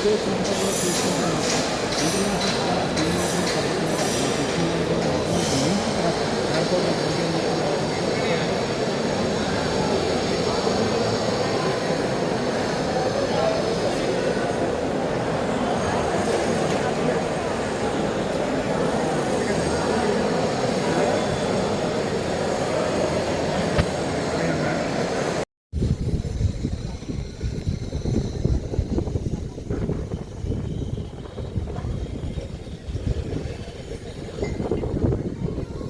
విదేశీయంతా కూడా తీసుకుంటున్నాం.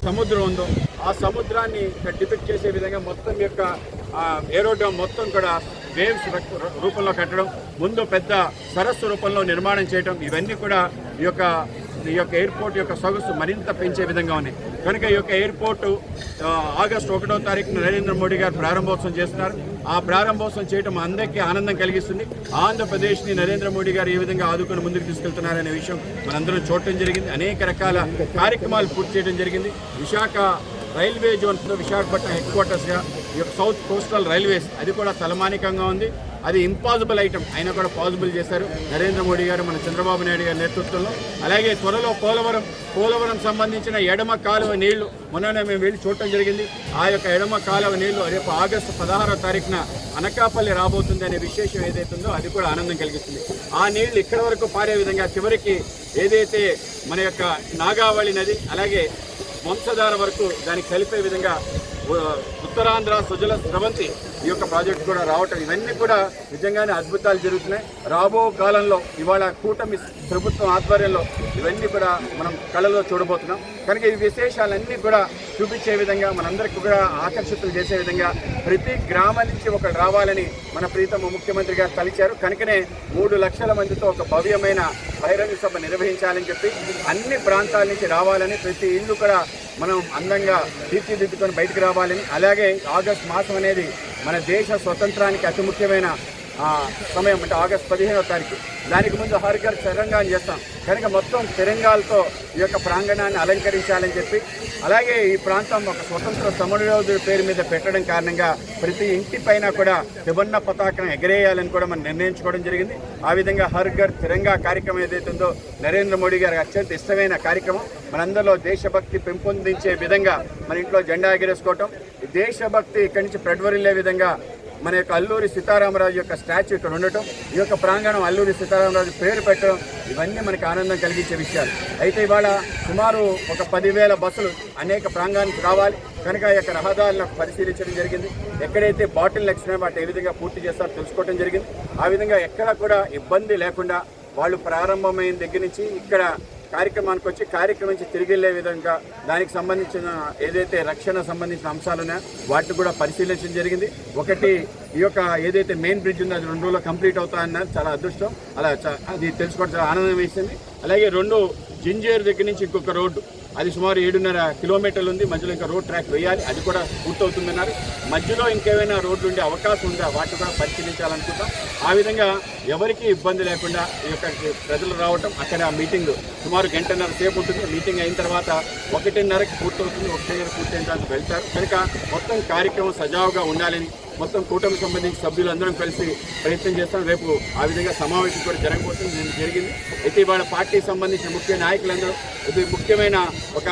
సముద్రం ఉందో ఆ సముద్రాన్ని డిపిక్ట్ చేసే విధంగా మొత్తం యొక్క ఏరోడ్రోమ్ మొత్తం కూడా వేవ్స్ రూపంలో కట్టడం, ముందు పెద్ద సరస్సు రూపంలో నిర్మాణం చేయడం, ఇవన్నీ కూడా ఈ యొక్క ఎయిర్పోర్ట్ యొక్క సొగసు మరింత పెంచే విధంగా ఉన్నాయి. కనుక ఈ యొక్క ఎయిర్పోర్టు ఆగస్టు 1వ తారీఖున నరేంద్ర మోడీ గారు ప్రారంభోత్సవం చేస్తున్నారు. ఆ ప్రారంభోత్సవం చేయడం అందరికీ ఆనందం కలిగిస్తుంది. ఆంధ్రప్రదేశ్ని నరేంద్ర మోడీ గారు ఏ విధంగా ఆదుకుని ముందుకు తీసుకెళ్తున్నారనే విషయం మనందరం చూడటం జరిగింది. అనేక రకాల కార్యక్రమాలు పూర్తి చేయడం జరిగింది. విశాఖ రైల్వే జోన్తో విశాఖపట్నం హెడ్ క్వార్టర్స్గా ఈ యొక్క సౌత్ కోస్టల్ రైల్వేస్ అది కూడా తలమానికంగా ఉంది. అది ఇంపాసిబుల్ ఐటమ్ అయినా కూడా పాసిబుల్ చేశారు నరేంద్ర మోడీ గారు, మన చంద్రబాబు నాయుడు గారి నేతృత్వంలో. అలాగే త్వరలో పోలవరం సంబంధించిన ఎడమ కాలువ నీళ్లు మొన్ననే మేము వెళ్ళి చూడటం జరిగింది. ఆ యొక్క ఎడమ కాలువ నీళ్లు రేపు ఆగస్టు 16వ తారీఖున అనకాపల్లి రాబోతుంది అనే విశేషం ఏదైతే ఉందో అది కూడా ఆనందం కలిగిస్తుంది. ఆ నీళ్లు ఇక్కడ వరకు పారే విధంగా చివరికి ఏదైతే మన యొక్క నాగావళి నది అలాగే వంశధార వరకు దానికి కలిపే విధంగా ఉత్తరాంధ్ర సుజల స్రవంతి ఈ యొక్క ప్రాజెక్టు కూడా రావటం, ఇవన్నీ కూడా నిజంగానే అద్భుతాలు జరుగుతున్నాయి. రాబో కాలంలో ఇవాళ కూటమి ప్రభుత్వం ఆధ్వర్యంలో ఇవన్నీ కూడా మనం కళ్ళలో చూడబోతున్నాం. కనుక ఈ విశేషాలన్నీ కూడా చూపించే విధంగా మనందరికీ కూడా ఆకర్షితులు చేసే విధంగా ప్రతి గ్రామం నుంచి ఒకరు రావాలని మన ప్రీతమ ముఖ్యమంత్రి గారు తలిచారు. కనుకనే 3 లక్షల మందితో ఒక భవ్యమైన బహిరంగ సభ నిర్వహించాలని చెప్పి అన్ని ప్రాంతాల నుంచి రావాలని, ప్రతి ఇల్లు కూడా మనం అందంగా తీర్చిదిద్దుకొని బయటకు రావాలని, అలాగే ఆగస్టు మాసం అనేది మన దేశ స్వతంత్రానికి అతి ముఖ్యమైన సమయం, అంటే ఆగస్టు 15వ తారీఖు. దానికి ముందు హర్ ఘర్ తిరంగా అని చేస్తాం. కనుక మొత్తం తిరంగాలతో ఈ యొక్క ప్రాంగణాన్ని అలంకరించాలని చెప్పి, అలాగే ఈ ప్రాంతం ఒక స్వతంత్ర సమరయోధుడి పేరు మీద పెట్టడం కారణంగా ప్రతి ఇంటి పైన కూడా త్రివర్ణ పతాకం ఎగరేయాలని కూడా మనం నిర్ణయించుకోవడం జరిగింది. ఆ విధంగా హర్ ఘర్ తిరంగా కార్యక్రమం ఏదైతే ఉందో నరేంద్ర మోడీ గారికి అత్యంత ఇష్టమైన కార్యక్రమం. మనందరిలో దేశభక్తి పెంపొందించే విధంగా మన ఇంట్లో జెండా ఎగరేసుకోవటం, దేశభక్తి ఇక్కడి నుంచి ప్రజ్వరిల్లే విధంగా మన యొక్క అల్లూరి సీతారామరాజు యొక్క స్టాచ్యూ ఇక్కడ ఉండటం, ఈ యొక్క ప్రాంగణం అల్లూరి సీతారామరాజు పేరు పెట్టడం, ఇవన్నీ మనకి ఆనందం కలిగించే విషయాలు. అయితే ఇవాళ సుమారు ఒక 10,000 బస్సులు అనేక ప్రాంగణానికి రావాలి. కనుక ఈ యొక్క రహదారులను పరిశీలించడం జరిగింది. ఎక్కడైతే బాటిల్ నెక్స్ట్ వాటి ఏ విధంగా పూర్తి చేస్తారో తెలుసుకోవడం జరిగింది. ఆ విధంగా ఎక్కడ కూడా ఇబ్బంది లేకుండా వాళ్ళు ప్రారంభమైన దగ్గర నుంచి ఇక్కడ కార్యక్రమానికి వచ్చి కార్యక్రమం నుంచి తిరిగి వెళ్ళే విధంగా దానికి సంబంధించిన ఏదైతే రక్షణ సంబంధించిన అంశాలు ఉన్నాయో వాటిని కూడా పరిశీలించడం జరిగింది. ఒకటి ఈ యొక్క ఏదైతే మెయిన్ బ్రిడ్జ్ ఉందో అది 2 రోజుల్లో కంప్లీట్ అవుతాయన్నారు, చాలా అదృష్టం. అలా అది తెలుసుకోవడం చాలా ఆనందం వేసింది. అలాగే 2 జింజేరు దగ్గర నుంచి ఇంకొక రోడ్డు, అది సుమారు 7.5 కిలోమీటర్లు ఉంది. మధ్యలో ఇంకా రోడ్ ట్రాక్ వేయాలి, అది కూడా పూర్తవుతుందన్నారు. మధ్యలో ఇంకేమైనా రోడ్లు ఉండే అవకాశం ఉందా వాటిని కూడా పరిశీలించాలనుకుంటాం. ఆ విధంగా ఎవరికీ ఇబ్బంది లేకుండా ఈ యొక్క ప్రజలు రావటం, అక్కడ మీటింగ్ సుమారు 1.5 సేపు ఉంటుంది. మీటింగ్ అయిన తర్వాత 1:30కి పూర్తవుతుంది. 1:30 పూర్తయిన తర్వాత వెళ్తారు. కనుక మొత్తం కార్యక్రమం సజావుగా ఉండాలని మొత్తం కూటమికి సంబంధించి సభ్యులందరం కలిసి ప్రయత్నం చేస్తాం. రేపు ఆ విధంగా సమావేశం కూడా జరగబోతుంది, జరిగింది. అయితే ఇవాళ పార్టీకి సంబంధించిన ముఖ్య నాయకులందరూ ఇది ముఖ్యమైన ఒక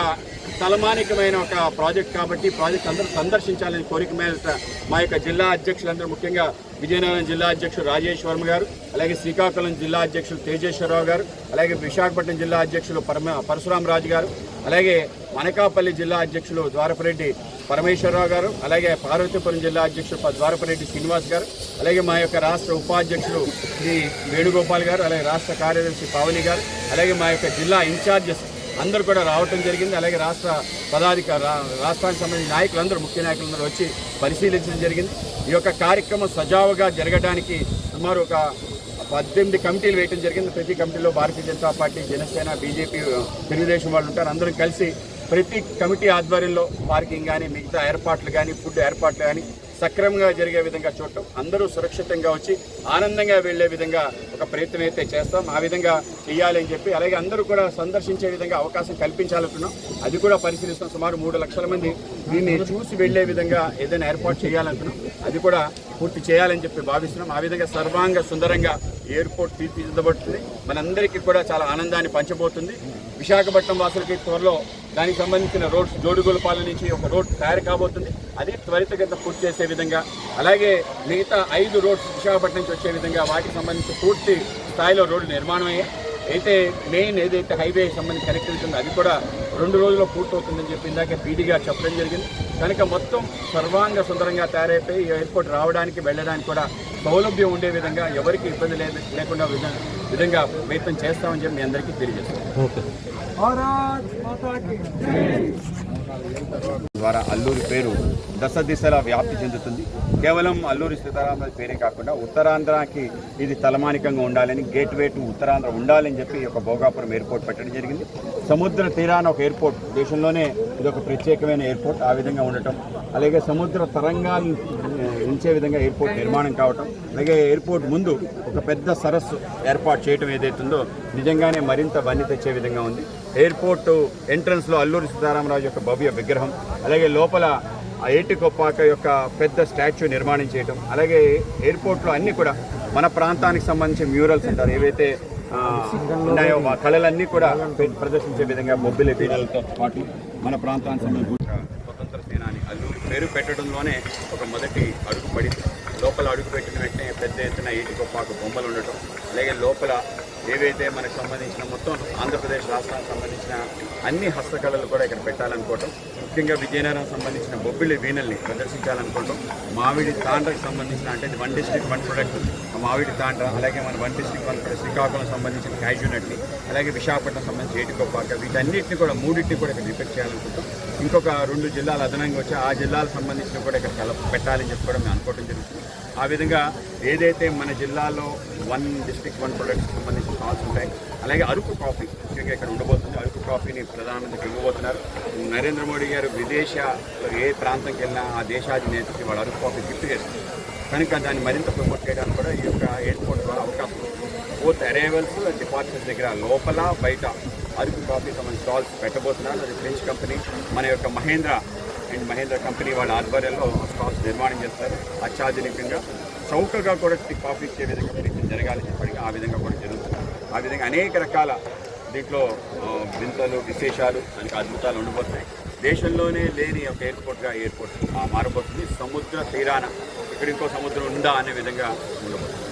తలమానికమైన ఒక ప్రాజెక్ట్ కాబట్టి ప్రాజెక్ట్ అందరూ సందర్శించాలని కోరిక మీద మా యొక్క జిల్లా అధ్యక్షులందరూ, ముఖ్యంగా విజయనగరం జిల్లా అధ్యక్షుడు రాజేష్ వర్మ గారు, అలాగే శ్రీకాకుళం జిల్లా అధ్యక్షులు తేజేశ్వరరావు గారు, అలాగే విశాఖపట్నం జిల్లా అధ్యక్షులు పరశురాం రాజు గారు, అలాగే అనకాపల్లి జిల్లా అధ్యక్షులు ద్వారపరెడ్డి పరమేశ్వరరావు గారు, అలాగే పార్వతీపురం జిల్లా అధ్యక్షుడు ద్వారపరెడ్డి శ్రీనివాస్ గారు, అలాగే మా యొక్క రాష్ట్ర ఉపాధ్యక్షులు శ్రీ వేణుగోపాల్ గారు, అలాగే రాష్ట్ర కార్యదర్శి పావని గారు, అలాగే మా యొక్క జిల్లా ఇన్ఛార్జెస్ అందరూ కూడా రావటం జరిగింది. అలాగే రాష్ట్రానికి సంబంధించిన నాయకులందరూ, ముఖ్య నాయకులందరూ వచ్చి పరిశీలించడం జరిగింది. ఈ యొక్క కార్యక్రమం సజావుగా జరగడానికి సుమారు ఒక 18 కమిటీలు వేయడం జరిగింది. ప్రతి కమిటీలో భారతీయ జనతా పార్టీ, జనసేన, బీజేపీ, తెలుగుదేశం వాళ్ళు ఉంటారు. అందరం కలిసి ప్రతి కమిటీ ఆధ్వర్యంలో పార్కింగ్ కానీ, మిగతా ఏర్పాట్లు కానీ, ఫుడ్ ఏర్పాట్లు కానీ, సక్రమంగా జరిగే విధంగా చూడటం, అందరూ సురక్షితంగా వచ్చి ఆనందంగా వెళ్లే విధంగా ఒక ప్రయత్నం అయితే చేస్తాం. ఆ విధంగా చేయాలని చెప్పి, అలాగే అందరూ కూడా సందర్శించే విధంగా అవకాశం కల్పించాలనుకున్నాం. అది కూడా పరిశీలిస్తాం. సుమారు 3 లక్షల మంది దీన్ని చూసి వెళ్లే విధంగా ఏదైనా ఏర్పాటు చేయాలనుకున్నాం. అది కూడా పూర్తి చేయాలని చెప్పి భావిస్తున్నాం. ఆ విధంగా సర్వాంగ సుందరంగా ఎయిర్పోర్ట్ తీర్చిదిద్దబడుతుంది. మనందరికీ కూడా చాలా ఆనందాన్ని పంచబోతుంది. విశాఖపట్నం వాసులకి త్వరలో దానికి సంబంధించిన రోడ్స్ జోడుగోలపాలెం నుంచి ఒక రోడ్ తయారు కాబోతుంది. అది త్వరితగతిన పూర్తి చేసే విధంగా, అలాగే మిగతా 5 రోడ్స్ విశాఖపట్నం నుంచి వచ్చే విధంగా వాటికి సంబంధించి పూర్తి స్థాయిలో రోడ్లు నిర్మాణం అయ్యాయి. అయితే మెయిన్ ఏదైతే హైవే సంబంధించి కనెక్టివిటీ ఉందో అది కూడా 2 రోజుల్లో పూర్తవుతుందని చెప్పి ఇందాక పీడీగా చెప్పడం జరిగింది. కనుక మొత్తం సర్వాంగ సుందరంగా తయారైపోయి ఎయిర్పోర్ట్ రావడానికి వెళ్ళడానికి కూడా సౌలభ్యం ఉండే విధంగా, ఎవరికి ఇబ్బంది లేకుండా విధంగా ప్రయత్నం చేస్తామని చెప్పి మీ అందరికీ తెలియజేస్తాం. ద్వారా అల్లూరి పేరు దశ దిశలా వ్యాప్తి చెందుతుంది. కేవలం అల్లూరి సీతారామరాజు పేరే కాకుండా ఉత్తరాంధ్రకి ఇది తలమానికంగా ఉండాలని, గేట్వే టు ఉత్తరాంధ్ర ఉండాలని చెప్పి ఒక భోగాపురం ఎయిర్పోర్ట్ పెట్టడం జరిగింది. సముద్ర తీరాన ఒక ఎయిర్పోర్ట్, దేశంలోనే ఇది ఒక ప్రత్యేకమైన ఎయిర్పోర్ట్ ఆ విధంగా ఉండటం, అలాగే సముద్ర తరంగాలు నిలిచే విధంగా ఎయిర్పోర్ట్ నిర్మాణం కావటం, అలాగే ఎయిర్పోర్ట్ ముందు ఒక పెద్ద సరస్సు ఏర్పాటు చేయడం ఏదైతుందో నిజంగానే మరింత వన్నీ తెచ్చే విధంగా ఉంది. ఎయిర్పోర్టు ఎంట్రన్స్లో అల్లూరి సీతారామరాజు యొక్క భవ్య విగ్రహం, అలాగే లోపల ఏటికొప్పాక యొక్క పెద్ద స్టాచ్యూ నిర్మాణం చేయటం, అలాగే ఎయిర్పోర్ట్లో అన్నీ కూడా మన ప్రాంతానికి సంబంధించిన మ్యూరల్స్ అంటారు ఏవైతే ఉన్నాయో ఆ కళలన్నీ కూడా ప్రదర్శించే విధంగా బొబ్బిలి పీడలతో పాటు మన ప్రాంతానికి సంబంధించిన స్వతంత్ర సేనాని అల్లూరి పేరు పెట్టడంలోనే ఒక మొదటి అడుగు పడింది. లోపల అడుగు పెట్టిన వెంటనే పెద్ద ఎత్తున ఏటికొప్పాక బొమ్మలు ఉండటం, అలాగే లోపల ఏవైతే మనకు సంబంధించిన మొత్తం ఆంధ్రప్రదేశ్ రాష్ట్రానికి సంబంధించిన అన్ని హస్తకళలు కూడా ఇక్కడ పెట్టాలనుకోవటం, ముఖ్యంగా విజయనగరం సంబంధించిన బొబ్బిలి వీణల్ని ప్రదర్శించాలనుకోవటం, మామిడి తాండ్రకు సంబంధించిన అంటే 1 డిస్ట్రిక్ట్ 1 ప్రొడక్ట్ మామిడి తాండ్ర, అలాగే మన 1 డిస్ట్రిక్ట్ 1 ప్రొడక్ట్ శ్రీకాకుళం సంబంధించిన క్యాజునట్ని, అలాగే విశాఖపట్నం సంబంధించిన ఏటికొప్పాక, వీటన్నిటిని కూడా 3 కూడా ఇక్కడ రిపేర్ చేయాలనుకుంటాం. ఇంకొక 2 జిల్లాలు అదనంగా వచ్చి ఆ జిల్లాలకు సంబంధించిన కూడా ఇక్కడ పెట్టాలని చెప్పి కూడా మేము అనుకోవడం జరుగుతుంది. ఆ విధంగా ఏదైతే మన జిల్లాలో 1 డిస్ట్రిక్ట్ 1 ప్రొడక్ట్స్కి సంబంధించిన స్టాల్స్ ఉంటాయి, అలాగే అరకు కాఫీ ముఖ్యంగా ఇక్కడ ఉండబోతుంది. అరకు కాఫీని ప్రధానమంత్రికి ఇవ్వబోతున్నారు. నరేంద్ర మోడీ గారు విదేశాల్లో ఏ ప్రాంతంకి వెళ్ళినా ఆ దేశాధినేతకి వాళ్ళు అరకు కాఫీ గిఫ్ట్ చేస్తారు. కనుక దాన్ని మరింత ప్రమోట్ చేయడానికి కూడా ఈ యొక్క ఎయిర్పోర్ట్ ద్వారా అవకాశం ఉంది. బోత్ అరైవల్స్ డిపార్ట్మెంట్స్ దగ్గర లోపల బయట అరకు కాఫీ సంబంధించిన స్టాల్స్ పెట్టబోతున్నారు. అది ఫ్రెంచ్ కంపెనీ మన యొక్క మహేంద్ర కంపెనీ వాళ్ళ ఆధ్వర్యంలో స్టాల్స్ నిర్మాణం చేస్తారు. అత్యాధునికంగా చౌకగా కూడా కాఫీ ఇచ్చే విధంగా ప్రయత్నం జరగాలని చెప్పి ఆ విధంగా కూడా జరుగుతుంది. ఆ విధంగా అనేక రకాల దీంట్లో వింతలు విశేషాలు దానికి అద్భుతాలు ఉండబోతున్నాయి. దేశంలోనే లేని ఒక ఎయిర్పోర్ట్ మారబోతుంది. సముద్ర తీరాన ఇక్కడ ఇంకో సముద్రం ఉందా అనే విధంగా ఉండబోతుంది.